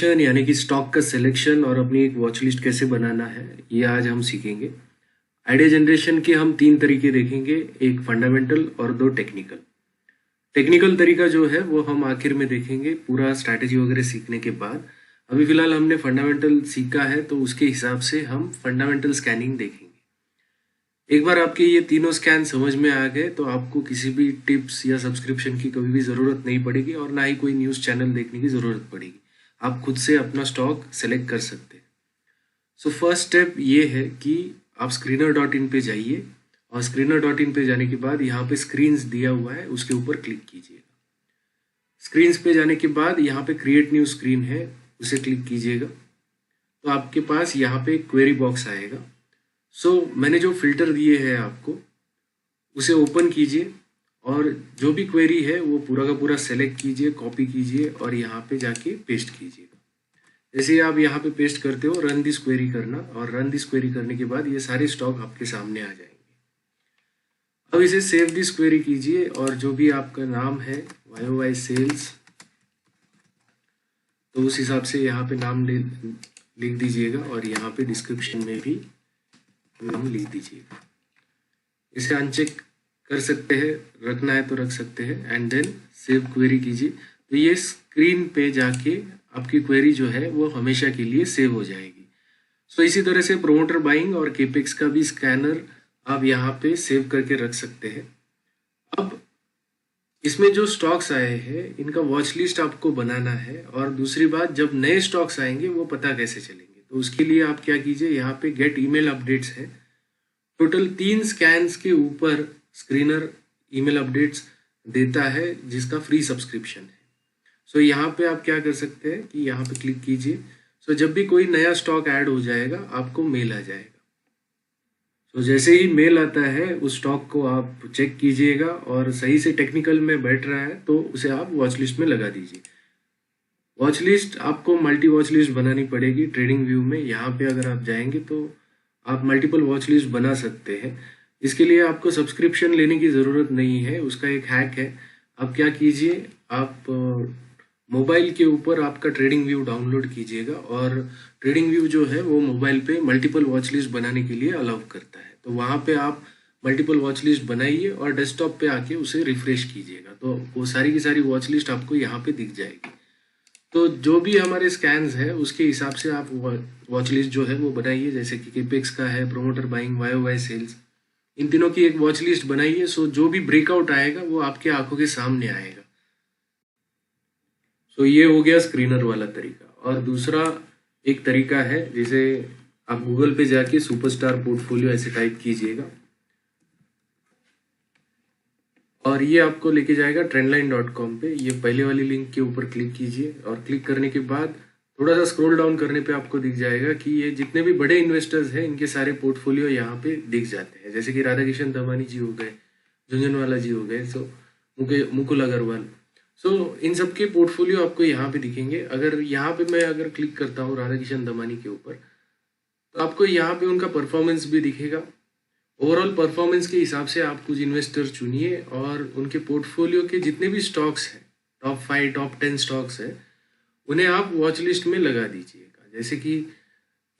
यानी कि स्टॉक का सिलेक्शन और अपनी एक वॉच लिस्ट कैसे बनाना है, ये आज हम सीखेंगे। आइडिया जनरेशन के हम 3 तरीके देखेंगे, एक फंडामेंटल और 2 टेक्निकल। टेक्निकल तरीका जो है वो हम आखिर में देखेंगे, पूरा स्ट्रैटेजी वगैरह सीखने के बाद। अभी फिलहाल हमने फंडामेंटल सीखा है, तो उसके हिसाब से हम फंडामेंटल स्कैनिंग देखेंगे। एक बार आपके ये तीनों स्कैन समझ में आ गए तो आपको किसी भी टिप्स या सब्सक्रिप्शन की कभी भी ज़रूरत नहीं पड़ेगी और ना ही कोई न्यूज़ चैनल देखने की ज़रूरत पड़ेगी। आप खुद से अपना स्टॉक सेलेक्ट कर सकते हैं। सो फर्स्ट स्टेप ये है कि आप screener.in पे जाइए और screener.in पे जाने के बाद यहाँ पे स्क्रीन्स दिया हुआ है, उसके ऊपर क्लिक कीजिएगा। स्क्रीन्स पे जाने के बाद यहाँ पे क्रिएट न्यू स्क्रीन है, उसे क्लिक कीजिएगा तो आपके पास यहाँ पे क्वेरी बॉक्स आएगा। सो मैंने जो फिल्टर दिए हैं आपको, उसे ओपन कीजिए और जो भी क्वेरी है वो पूरा का पूरा सेलेक्ट कीजिए, कॉपी कीजिए और यहाँ पे जाके पेस्ट कीजिएगा। जैसे आप यहाँ पे पेस्ट करते हो, रन दिस क्वेरी करना, और रन दिस क्वेरी करने के बाद ये सारे स्टॉक आपके सामने आ जाएंगे। अब इसे सेव दिस क्वेरी कीजिए और जो भी आपका नाम है YOY सेल्स, तो उस हिसाब से यहाँ पे नाम लिख दीजिएगा और यहाँ पे डिस्क्रिप्शन में भी नाम लिख दीजिएगा। इसे अनचेक कर सकते हैं, रखना है तो रख सकते हैं, एंड देन सेव क्वेरी कीजिए। तो ये स्क्रीन पे जाके आपकी क्वेरी जो है वो हमेशा के लिए सेव हो जाएगी। सो इसी तरह से प्रोमोटर बाइंग और केपेक्स का भी स्कैनर आप यहाँ पे सेव करके रख सकते हैं। अब इसमें जो स्टॉक्स आए हैं इनका वॉच लिस्ट आपको बनाना है, और दूसरी बात, जब नए स्टॉक्स आएंगे वो पता कैसे चलेंगे, तो उसके लिए आप क्या कीजिए, यहाँ पे गेट ईमेल अपडेट्स है। टोटल 3 स्कैन्स के ऊपर स्क्रीनर ईमेल अपडेट्स देता है जिसका फ्री सब्सक्रिप्शन है। सो यहाँ पे आप क्या कर सकते हैं कि यहाँ पे क्लिक कीजिए। सो जब भी कोई नया स्टॉक ऐड हो जाएगा आपको मेल आ जाएगा। सो जैसे ही मेल आता है उस स्टॉक को आप चेक कीजिएगा और सही से टेक्निकल में बैठ रहा है तो उसे आप वॉच लिस्ट में लगा दीजिए। वॉच लिस्ट आपको मल्टी वॉच लिस्ट बनानी पड़ेगी ट्रेडिंग व्यू में। यहाँ पे अगर आप जाएंगे तो आप मल्टीपल वॉच लिस्ट बना सकते हैं। इसके लिए आपको सब्सक्रिप्शन लेने की ज़रूरत नहीं है, उसका एक हैक है। आप क्या कीजिए, आप मोबाइल के ऊपर आपका ट्रेडिंग व्यू डाउनलोड कीजिएगा, और ट्रेडिंग व्यू जो है वो मोबाइल पे मल्टीपल वॉच लिस्ट बनाने के लिए अलाउ करता है। तो वहाँ पे आप मल्टीपल वॉच लिस्ट बनाइए और डेस्कटॉप पे आके उसे रिफ्रेश कीजिएगा, तो वो सारी की सारी वॉच लिस्ट आपको यहाँ पे दिख जाएगी। तो जो भी हमारे स्कैन्स है उसके हिसाब से आप वॉच लिस्ट जो है वो बनाइए। जैसे कि केपेक्स का है, प्रोमोटर बाइंग, YOY सेल्स, इन तीनों की एक वॉच लिस्ट बनाइए। सो जो भी ब्रेकआउट आएगा वो आपके आंखों के सामने आएगा। सो ये हो गया स्क्रीनर वाला तरीका। और दूसरा एक तरीका है, जिसे आप गूगल पे जाके सुपरस्टार पोर्टफोलियो ऐसे टाइप कीजिएगा और ये आपको लेके जाएगा trendline.com पे। ये पहले वाली लिंक के ऊपर क्लिक कीजिए और क्लिक करने के बाद थोड़ा सा स्क्रॉल डाउन करने पे आपको दिख जाएगा कि ये जितने भी बड़े इन्वेस्टर्स हैं इनके सारे पोर्टफोलियो यहाँ पे दिख जाते हैं। जैसे कि राधाकिशन दमानी जी हो गए, झुंझुनवाला जी हो गए, सो मुकुल अग्रवाल, सो इन सब के पोर्टफोलियो आपको यहाँ पे दिखेंगे। अगर यहाँ पे मैं अगर क्लिक करता हूँ राधाकिशन दमानी के ऊपर, तो आपको यहाँ पे उनका परफॉर्मेंस भी दिखेगा। ओवरऑल परफॉर्मेंस के हिसाब से आप कुछ इन्वेस्टर चुनिए और उनके पोर्टफोलियो के जितने भी स्टॉक्स हैं, टॉप 5 टॉप 10 स्टॉक्स हैं, उन्हें आप वॉच लिस्ट में लगा दीजिएगा। जैसे कि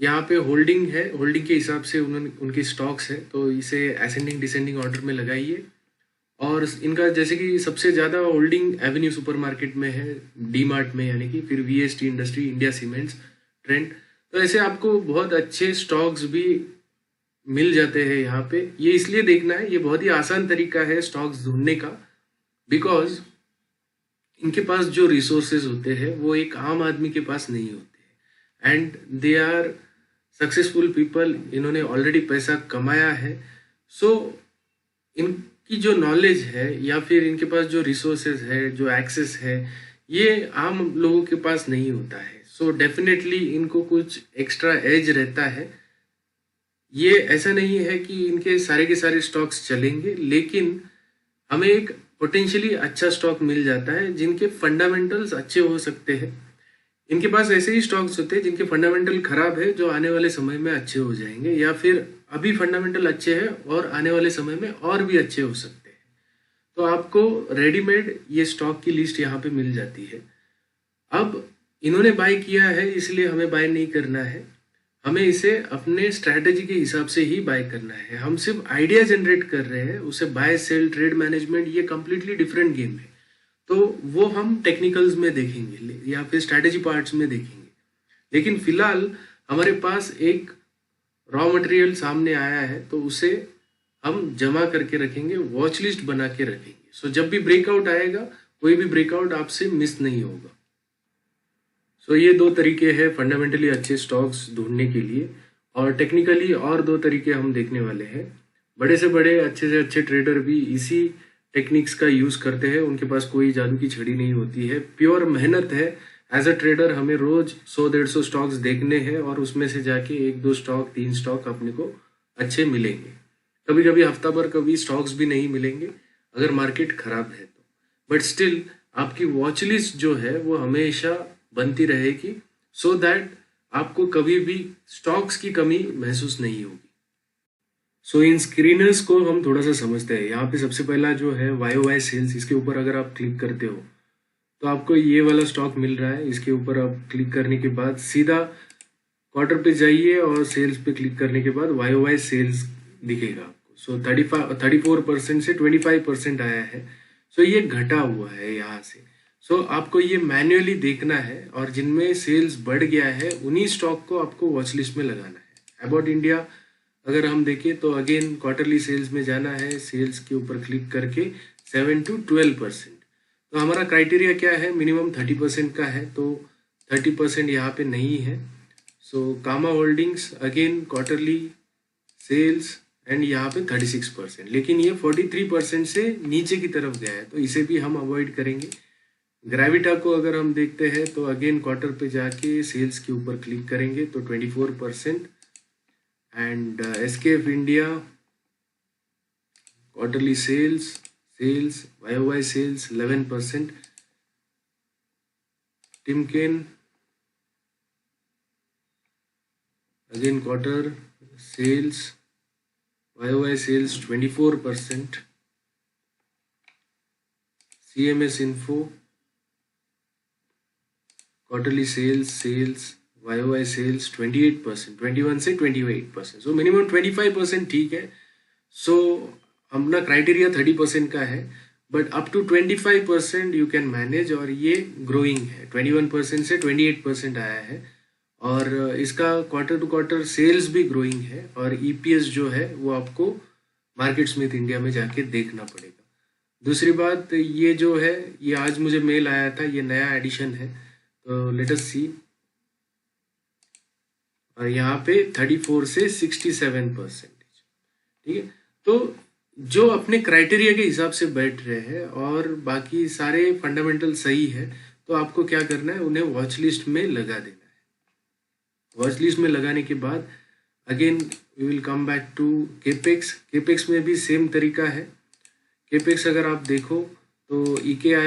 यहाँ पे होल्डिंग है, होल्डिंग के हिसाब से उनके स्टॉक्स हैं, तो इसे असेंडिंग डिसेंडिंग ऑर्डर में लगाइए। और इनका जैसे कि सबसे ज़्यादा होल्डिंग एवेन्यू सुपरमार्केट में है, डी मार्ट में, यानी कि फिर VST industry, India cements, trend. तो ऐसे आपको बहुत अच्छे स्टॉक्स भी मिल जाते हैं यहाँ पे। ये इसलिए देखना है, ये बहुत ही आसान तरीका है स्टॉक्स ढूंढने का, बिकॉज इनके पास जो रिसोर्सेज होते हैं वो एक आम आदमी के पास नहीं होते हैं, and they are successful people, इन्होंने ऑलरेडी पैसा कमाया है। सो इनकी जो नॉलेज है या फिर इनके पास जो रिसोर्सेज है, जो एक्सेस है, ये आम लोगों के पास नहीं होता है। सो डेफिनेटली इनको कुछ एक्स्ट्रा एज रहता है। ये ऐसा नहीं है कि इनके सारे के सारे स्टॉक्स चलेंगे, लेकिन हमें एक पोटेंशियली अच्छा स्टॉक मिल जाता है जिनके फंडामेंटल्स अच्छे हो सकते हैं। इनके पास ऐसे ही स्टॉक्स होते हैं जिनके फंडामेंटल खराब है, जो आने वाले समय में अच्छे हो जाएंगे, या फिर अभी फंडामेंटल अच्छे हैं और आने वाले समय में और भी अच्छे हो सकते हैं। तो आपको रेडीमेड ये स्टॉक की लिस्ट यहाँ पे मिल जाती है। अब इन्होंने बाय किया है इसलिए हमें बाय नहीं करना है, हमें इसे अपने स्ट्रैटेजी के हिसाब से ही बाय करना है। हम सिर्फ आइडिया जनरेट कर रहे हैं, उसे बाय सेल ट्रेड मैनेजमेंट ये कंप्लीटली डिफरेंट गेम है। तो वो हम टेक्निकल्स में देखेंगे या फिर स्ट्रैटेजी पार्ट्स में देखेंगे। लेकिन फिलहाल हमारे पास एक रॉ मटेरियल सामने आया है, तो उसे हम जमा करके रखेंगे, वॉच लिस्ट बना के रखेंगे। सो जब भी ब्रेकआउट आएगा, कोई भी ब्रेकआउट आपसे मिस नहीं होगा। सो ये दो तरीके हैं फंडामेंटली अच्छे स्टॉक्स ढूंढने के लिए, और टेक्निकली और दो तरीके हम देखने वाले हैं। बड़े से अच्छे ट्रेडर भी इसी टेक्निक्स का यूज करते हैं, उनके पास कोई जादू की छड़ी नहीं होती है, प्योर मेहनत है। एज अ ट्रेडर हमें रोज 100-150 स्टॉक्स देखने हैं और उसमें से जाके 1-2 स्टॉक 3 स्टॉक अपने को अच्छे मिलेंगे। कभी कभी हफ्ता भर कभी स्टॉक्स भी नहीं मिलेंगे अगर मार्केट खराब है तो, बट स्टिल आपकी वॉच लिस्ट जो है वो हमेशा बनती रहेगी, सो दैट आपको कभी भी स्टॉक्स की कमी महसूस नहीं होगी। सो इन स्क्रीनर्स को हम थोड़ा सा समझते हैं। यहाँ पे सबसे पहला जो है YOY सेल्स, इसके ऊपर अगर आप क्लिक करते हो तो आपको ये वाला स्टॉक मिल रहा है। इसके ऊपर आप क्लिक करने के बाद सीधा क्वार्टर पे जाइए और सेल्स पे क्लिक करने के बाद YOY सेल्स दिखेगा आपको। सो 34% से 25% आया है। सो ये घटा हुआ है यहाँ से। सो आपको ये मैन्युअली देखना है, और जिनमें सेल्स बढ़ गया है उन्हीं स्टॉक को आपको वॉच लिस्ट में लगाना है। अबाउट इंडिया अगर हम देखें तो अगेन क्वार्टरली सेल्स में जाना है, सेल्स के ऊपर क्लिक करके 7 to 12%। तो हमारा क्राइटेरिया क्या है, मिनिमम 30% का है, तो 30% यहाँ पे नहीं है। So Kama holdings again quarterly sales and यहाँ पे 36%, लेकिन ये 43% से नीचे की तरफ गया है, तो इसे भी हम अवॉइड करेंगे। ग्रेविटा को अगर हम देखते हैं तो अगेन क्वार्टर पे जाके सेल्स के ऊपर क्लिक करेंगे तो 24%, एंड SKF India quarterly sales YOY sales 11%, Timken again quarter sales YOY sales 24%, CMS info quarterly sales YOY sales 28%, 21 से 28%, सो मिनिमम 25% ठीक है। सो अपना क्राइटेरिया 30% का है, but up to 25% you can manage, और ये ग्रोइंग है। 21% से 28% आया है, और इसका क्वार्टर टू क्वार्टर सेल्स भी ग्रोइंग है, और EPS जो है वो आपको मार्केट स्मिथ इंडिया में जाके देखना पड़ेगा। दूसरी बात ये जो है, ये आज मुझे मेल आया था, ये नया एडिशन है, तो लेट अस सी। और यहाँ पे 34 से 67%, ठीक है। तो जो अपने क्राइटेरिया के हिसाब से बैठ रहे हैं और बाकी सारे फंडामेंटल सही है, तो आपको क्या करना है, उन्हें वॉच लिस्ट में लगा देना है। वॉच लिस्ट में लगाने के बाद again we will come back to capex में भी सेम तरीका है। केपेक्स अगर आप देखो तो EKI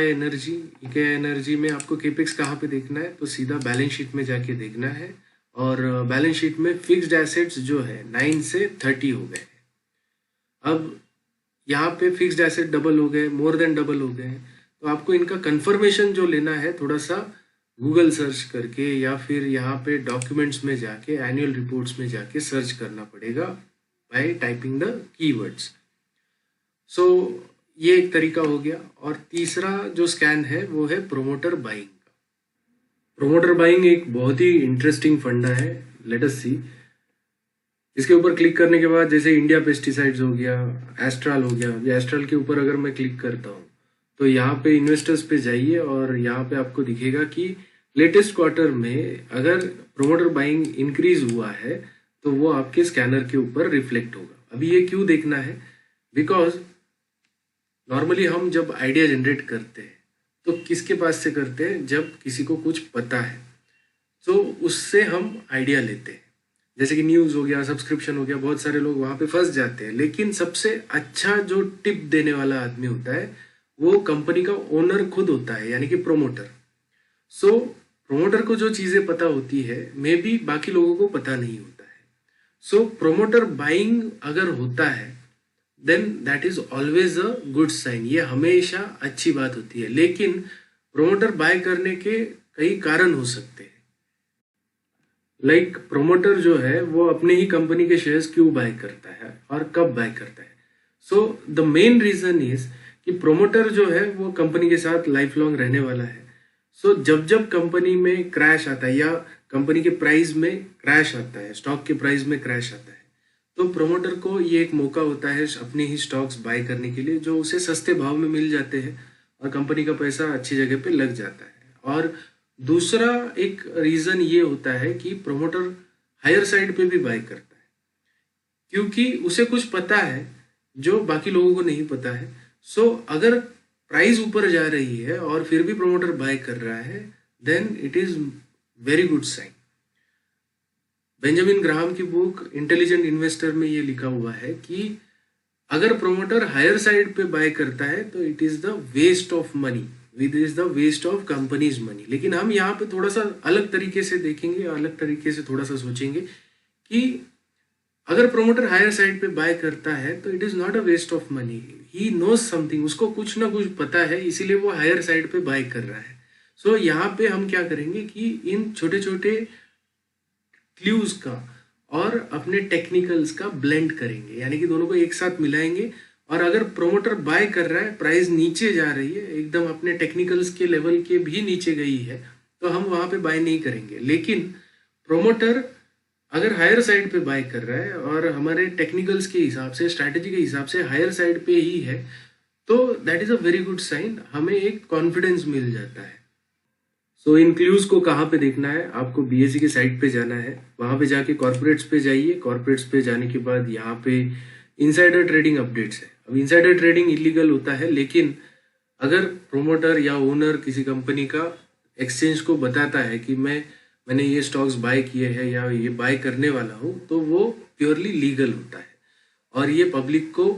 एनर्जी में आपको केपेक्स कहाँ पे देखना है, तो सीधा बैलेंस शीट में जाके देखना है, और बैलेंस शीट में फिक्स्ड एसेट्स जो है 9 से 30 हो गए हैं। अब यहाँ पे फिक्स्ड एसेट डबल हो गए, मोर देन डबल हो गए हैं, तो आपको इनका कंफर्मेशन जो लेना है, थोड़ा सा गूगल सर्च करके या फिर यहाँ पे डॉक्यूमेंट्स में जाके, एनुअल रिपोर्ट्स में जाके सर्च करना पड़ेगा बाय टाइपिंग द कीवर्ड्स। सो ये एक तरीका हो गया। और तीसरा जो स्कैन है वो है प्रोमोटर बाइंग का। प्रोमोटर बाइंग एक बहुत ही इंटरेस्टिंग फंडा है, लेट अस सी। इसके ऊपर क्लिक करने के बाद जैसे इंडिया पेस्टिसाइड्स हो गया, एस्ट्रल हो गया, एस्ट्रल के ऊपर अगर मैं क्लिक करता हूँ तो यहाँ पे इन्वेस्टर्स पे जाइए, और यहाँ पे आपको दिखेगा कि लेटेस्ट क्वार्टर में अगर प्रोमोटर बाइंग इंक्रीज हुआ है तो वो आपके स्कैनर के ऊपर रिफ्लेक्ट होगा। अभी ये क्यों देखना है, बिकॉज नॉर्मली हम जब आइडिया जनरेट करते हैं तो किसके पास से करते हैं, जब किसी को कुछ पता है तो उससे हम आइडिया लेते हैं। जैसे कि न्यूज़ हो गया, सब्सक्रिप्शन हो गया, बहुत सारे लोग वहाँ पे फंस जाते हैं। लेकिन सबसे अच्छा जो टिप देने वाला आदमी होता है वो कंपनी का ओनर खुद होता है, यानी कि प्रोमोटर। सो प्रोमोटर को जो चीज़ें पता होती है मे बी बाकी लोगों को पता नहीं होता है। सो प्रोमोटर बाइंग अगर होता है then that is always a good sign, ये हमेशा अच्छी बात होती है। लेकिन प्रोमोटर बाय करने के कई कारण हो सकते हैं। लाइक प्रोमोटर जो है वो अपने ही कंपनी के शेयर्स क्यों बाय करता है और कब बाय करता है। So the main reason is कि प्रोमोटर जो है वो कंपनी के साथ लाइफ लॉन्ग रहने वाला है। सो जब जब कंपनी में क्रैश आता है या कंपनी के प्राइस में क्रैश आता है, स्टॉक के प्राइस में क्रैश आता है, तो प्रोमोटर को ये एक मौका होता है अपने ही स्टॉक्स बाय करने के लिए, जो उसे सस्ते भाव में मिल जाते हैं और कंपनी का पैसा अच्छी जगह पे लग जाता है। और दूसरा एक रीजन ये होता है कि प्रोमोटर हायर साइड पे भी बाय करता है, क्योंकि उसे कुछ पता है जो बाकी लोगों को नहीं पता है। सो अगर प्राइस ऊपर जा रही है और फिर भी प्रोमोटर बाय कर रहा है, then it is very good sign. Benjamin Graham की बुक इंटेलिजेंट इन्वेस्टर में ये लिखा हुआ है कि अगर प्रोमोटर हायर साइड पे बाय करता है तो it is the waste of money, it is the waste of company's money. लेकिन हम यहाँ पे थोड़ा सा अलग तरीके से देखेंगे, अलग तरीके से थोड़ा सा सोचेंगे कि अगर प्रोमोटर हायर साइड पे बाय करता है तो it is not a waste of money, he knows something, उसको कुछ ना कुछ पता है, इसीलिए वो हायर साइड पे बाय कर रहा है। सो यहाँ पे हम क्या करेंगे कि इन छोटे छोटे क्लूज का और अपने टेक्निकल्स का ब्लेंड करेंगे, यानी कि दोनों को एक साथ मिलाएंगे। और अगर प्रोमोटर बाय कर रहा है, प्राइस नीचे जा रही है, एकदम अपने टेक्निकल्स के लेवल के भी नीचे गई है, तो हम वहां पे बाय नहीं करेंगे। लेकिन प्रोमोटर अगर हायर साइड पे बाय कर रहा है और हमारे टेक्निकल्स के हिसाब से, स्ट्रैटेजी के हिसाब से हायर साइड पे ही है, तो that is a very good sign, हमें एक कॉन्फिडेंस मिल जाता है। सो इन क्लूज को कहाँ पे देखना है, आपको बीएसई के साइट पे जाना है, वहां पे जाके कॉर्पोरेट्स पे जाइए। कॉर्पोरेट्स पे जाने के बाद यहाँ पे इनसाइडर ट्रेडिंग अपडेट्स है। अब इनसाइडर ट्रेडिंग इलीगल होता है, लेकिन अगर प्रोमोटर या ओनर किसी कंपनी का एक्सचेंज को बताता है कि मैंने ये स्टॉक्स बाय किए हैं या ये बाय करने वाला हूँ, तो वो प्योरली लीगल होता है और ये पब्लिक को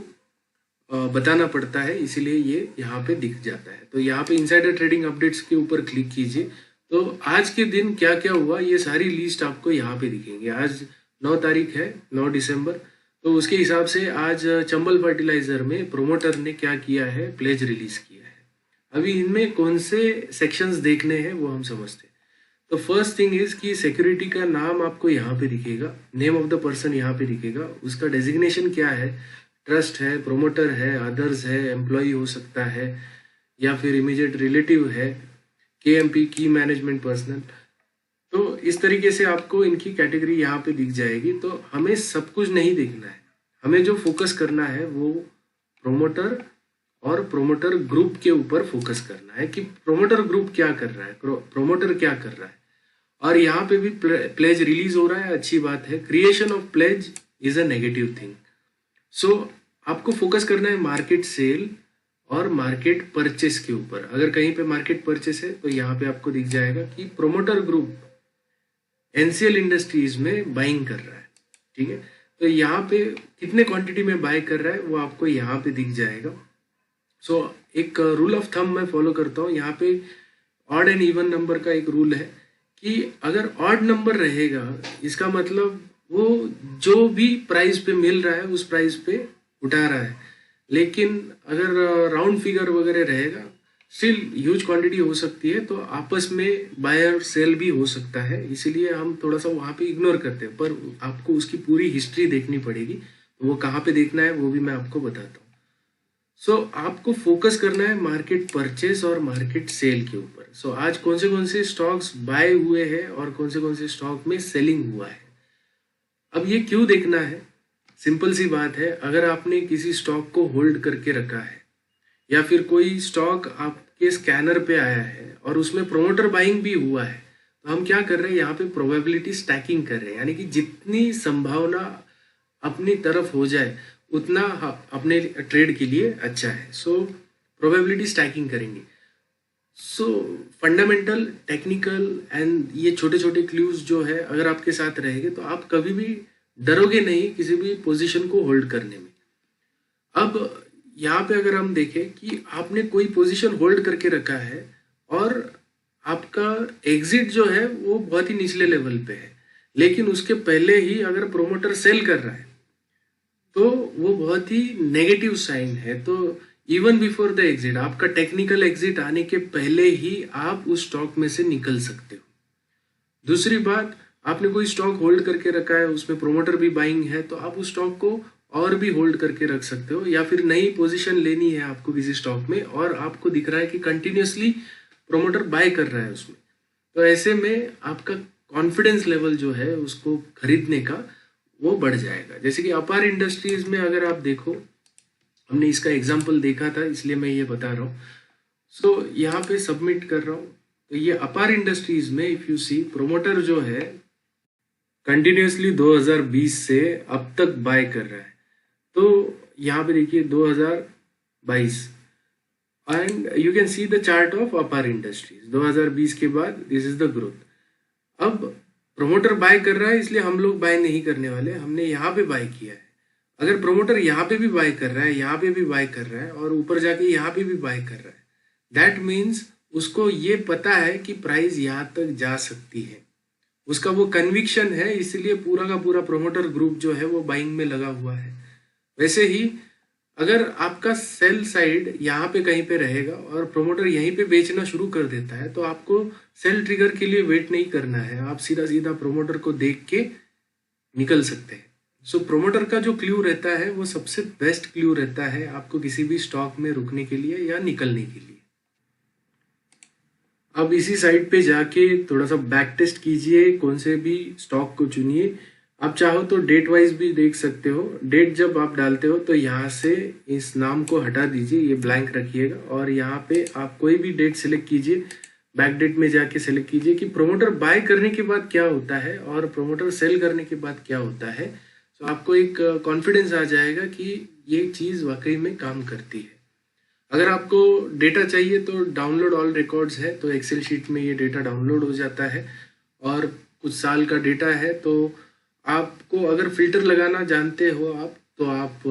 बताना पड़ता है, इसीलिए ये यहाँ पे दिख जाता है। तो यहाँ पे इनसाइडर ट्रेडिंग अपडेट्स के ऊपर क्लिक कीजिए, तो आज के दिन क्या क्या हुआ ये सारी लिस्ट आपको यहाँ पे दिखेंगे। आज 9 तारीख है, 9 दिसंबर, तो उसके हिसाब से आज चंबल फर्टिलाइजर में प्रोमोटर ने क्या किया है, प्लेज रिलीज किया है। अभी इनमें कौन से सेक्शंस देखने हैं वो हम समझते हैं। तो फर्स्ट थिंग इज कि सिक्योरिटी का नाम आपको यहाँ पे दिखेगा, नेम ऑफ द पर्सन यहाँ पे दिखेगा, उसका डेजिग्नेशन क्या है, ट्रस्ट है, प्रोमोटर है, अदर्स है, एम्प्लॉय हो सकता है, या फिर इमीडिएट रिलेटिव है, केएमपी की मैनेजमेंट पर्सनल। तो इस तरीके से आपको इनकी कैटेगरी यहाँ पे दिख जाएगी। तो हमें सब कुछ नहीं देखना है, हमें जो फोकस करना है वो प्रोमोटर और प्रोमोटर ग्रुप के ऊपर फोकस करना है कि प्रोमोटर ग्रुप क्या कर रहा है, प्रोमोटर क्या कर रहा है। और यहाँ पे भी प्लेज रिलीज हो रहा है, अच्छी बात है। Creation of pledge is a negative thing. So आपको फोकस करना है मार्केट सेल और मार्केट परचेस के ऊपर। अगर कहीं पे मार्केट परचेस है तो यहाँ पे आपको दिख जाएगा कि प्रोमोटर ग्रुप एनसीएल इंडस्ट्रीज में बाइंग कर रहा है, ठीक है। तो यहाँ पे कितने क्वांटिटी में बाय कर रहा है वो आपको यहाँ पे दिख जाएगा। सो एक रूल ऑफ थंब मैं फॉलो करता हूँ, यहाँ पे ऑड एंड इवन नंबर का एक रूल है कि अगर ऑड नंबर रहेगा इसका मतलब वो जो भी प्राइस पे मिल रहा है उस प्राइस पे उठा रहा है। लेकिन अगर राउंड फिगर वगैरह रहेगा, स्टिल ह्यूज क्वांटिटी हो सकती है, तो आपस में बायर सेल भी हो सकता है, इसीलिए हम थोड़ा सा वहाँ पे इग्नोर करते हैं। पर आपको उसकी पूरी हिस्ट्री देखनी पड़ेगी, तो वो कहाँ पे देखना है वो भी मैं आपको बताता हूँ। सो आपको फोकस करना है मार्केट परचेस और मार्केट सेल के ऊपर। सो आज कौन से स्टॉक्स बाय हुए हैं और कौन से स्टॉक में सेलिंग हुआ है। अब ये क्यों देखना है, सिंपल सी बात है। अगर आपने किसी स्टॉक को होल्ड करके रखा है या फिर कोई स्टॉक आपके स्कैनर पे आया है और उसमें प्रोमोटर बाइंग भी हुआ है, तो हम क्या कर रहे हैं, यहाँ पे प्रोबेबिलिटी स्टैकिंग कर रहे हैं, यानी कि जितनी संभावना अपनी तरफ हो जाए उतना अपने ट्रेड के लिए अच्छा है। सो प्रोबेबिलिटी स्टैकिंग करेंगे। सो फंडामेंटल, टेक्निकल एंड ये छोटे छोटे क्लूज जो है अगर आपके साथ रहेंगे तो आप कभी भी डरोगे नहीं किसी भी पोजीशन को होल्ड करने में। अब यहाँ पे अगर हम देखें कि आपने कोई पोजीशन होल्ड करके रखा है और आपका एग्जिट जो है वो बहुत ही निचले लेवल पे है, लेकिन उसके पहले ही अगर प्रोमोटर सेल कर रहा है तो वो बहुत ही नेगेटिव साइन है। तो इवन बिफोर द एग्जिट, आपका टेक्निकल एग्जिट आने के पहले ही आप उस स्टॉक में से निकल सकते हो। दूसरी बात, आपने कोई स्टॉक होल्ड करके रखा है, उसमें प्रोमोटर भी बाइंग है, तो आप उस स्टॉक को और भी होल्ड करके रख सकते हो, या फिर नई पोजीशन लेनी है आपको किसी स्टॉक में और आपको दिख रहा है कि कंटिन्यूअसली प्रोमोटर बाय कर रहा है उसमें, तो ऐसे में आपका कॉन्फिडेंस लेवल जो है उसको खरीदने का वो बढ़ जाएगा। जैसे कि अपार इंडस्ट्रीज में अगर आप देखो, हमने इसका एग्जाम्पल देखा था इसलिए मैं ये बता रहा हूँ। सो यहाँ पे सबमिट कर रहा हूँ, तो ये अपार इंडस्ट्रीज में इफ यू सी, प्रोमोटर जो है कंटिन्यूसली 2020 से अब तक बाय कर रहा है। तो यहाँ पे देखिए 2022 and you can see the chart of अपार इंडस्ट्रीज 2020 के बाद, दिस इज द ग्रोथ। अब प्रोमोटर बाय कर रहा है इसलिए हम लोग बाय नहीं करने वाले, हमने यहाँ पे बाय किया है। अगर प्रोमोटर यहाँ पे भी बाय कर रहा है, यहाँ पे भी बाय कर रहा है और ऊपर जाके यहाँ पे भी बाय कर रहा है, दैट मीन्स उसको ये पता है कि प्राइस यहाँ तक जा सकती है, उसका वो कन्विक्शन है, इसीलिए पूरा का पूरा प्रोमोटर ग्रुप जो है वो बाइंग में लगा हुआ है। वैसे ही अगर आपका सेल साइड यहाँ पे कहीं पे रहेगा और प्रोमोटर यहीं पे बेचना शुरू कर देता है, तो आपको सेल ट्रिगर के लिए वेट नहीं करना है, आप सीधा सीधा प्रोमोटर को देख के निकल सकते हैं। सो प्रोमोटर का जो क्लू रहता है वो सबसे बेस्ट क्लू रहता है आपको किसी भी स्टॉक में रुकने के लिए या निकलने के लिए। अब इसी साइट पे जाके थोड़ा सा बैक टेस्ट कीजिए, कौन से भी स्टॉक को चुनिए। आप चाहो तो डेट वाइज भी देख सकते हो। डेट जब आप डालते हो तो यहाँ से इस नाम को हटा दीजिए, ये ब्लैंक रखिएगा और यहाँ पे आप कोई भी डेट सिलेक्ट कीजिए। बैक डेट में जाके सिलेक्ट कीजिए कि प्रोमोटर बाय करने के बाद क्या होता है और प्रोमोटर सेल करने के बाद क्या होता है। तो आपको एक कॉन्फिडेंस आ जाएगा कि ये चीज़ वाकई में काम करती है। अगर आपको डेटा चाहिए तो डाउनलोड ऑल रिकॉर्ड्स है, तो एक्सेल शीट में ये डेटा डाउनलोड हो जाता है और कुछ साल का डेटा है। तो आपको अगर फिल्टर लगाना जानते हो आप, तो आप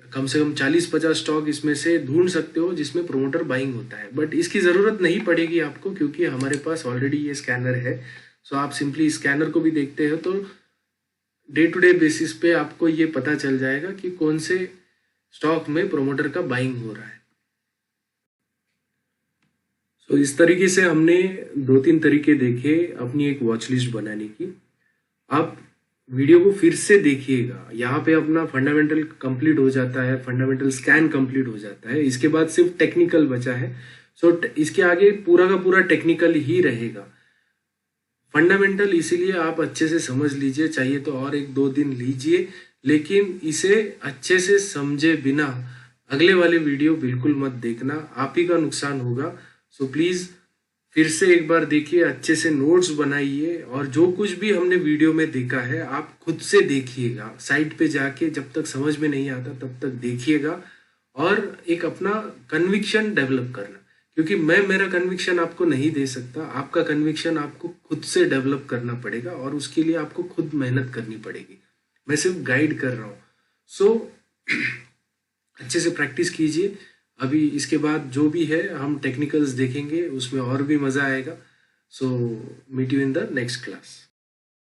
कम से कम 40-50 स्टॉक इसमें से ढूंढ सकते हो जिसमें प्रोमोटर बाइंग होता है। बट इसकी ज़रूरत नहीं पड़ेगी आपको, क्योंकि हमारे पास ऑलरेडी ये स्कैनर है। सो आप सिंपली स्कैनर को भी देखते हो तो डे टू डे बेसिस पे आपको ये पता चल जाएगा कि कौन से स्टॉक में प्रोमोटर का बाइंग हो रहा है। सो इस तरीके से हमने 2-3 तरीके देखे अपनी एक वॉच लिस्ट बनाने की। आप वीडियो को फिर से देखिएगा, यहाँ पे अपना फंडामेंटल कंप्लीट हो जाता है, फंडामेंटल स्कैन कंप्लीट हो जाता है। इसके बाद सिर्फ टेक्निकल बचा है। सो इसके आगे पूरा का पूरा टेक्निकल ही रहेगा। फंडामेंटल इसीलिए आप अच्छे से समझ लीजिए, चाहिए तो और 1-2 दिन लीजिए, लेकिन इसे अच्छे से समझे बिना अगले वाले वीडियो बिल्कुल मत देखना, आप ही का नुकसान होगा। सो प्लीज़ फिर से एक बार देखिए, अच्छे से नोट्स बनाइए और जो कुछ भी हमने वीडियो में देखा है आप खुद से देखिएगा। साइट पे जाके जब तक समझ में नहीं आता तब तक देखिएगा और एक अपना कन्विक्शन डेवलप करना, क्योंकि मैं मेरा कन्विक्शन आपको नहीं दे सकता। आपका कन्विक्शन आपको खुद से डेवलप करना पड़ेगा और उसके लिए आपको खुद मेहनत करनी पड़ेगी। मैं सिर्फ गाइड कर रहा हूँ। सो अच्छे से प्रैक्टिस कीजिए। अभी इसके बाद जो भी है हम टेक्निकल्स देखेंगे, उसमें और भी मज़ा आएगा। So meet you in the next class.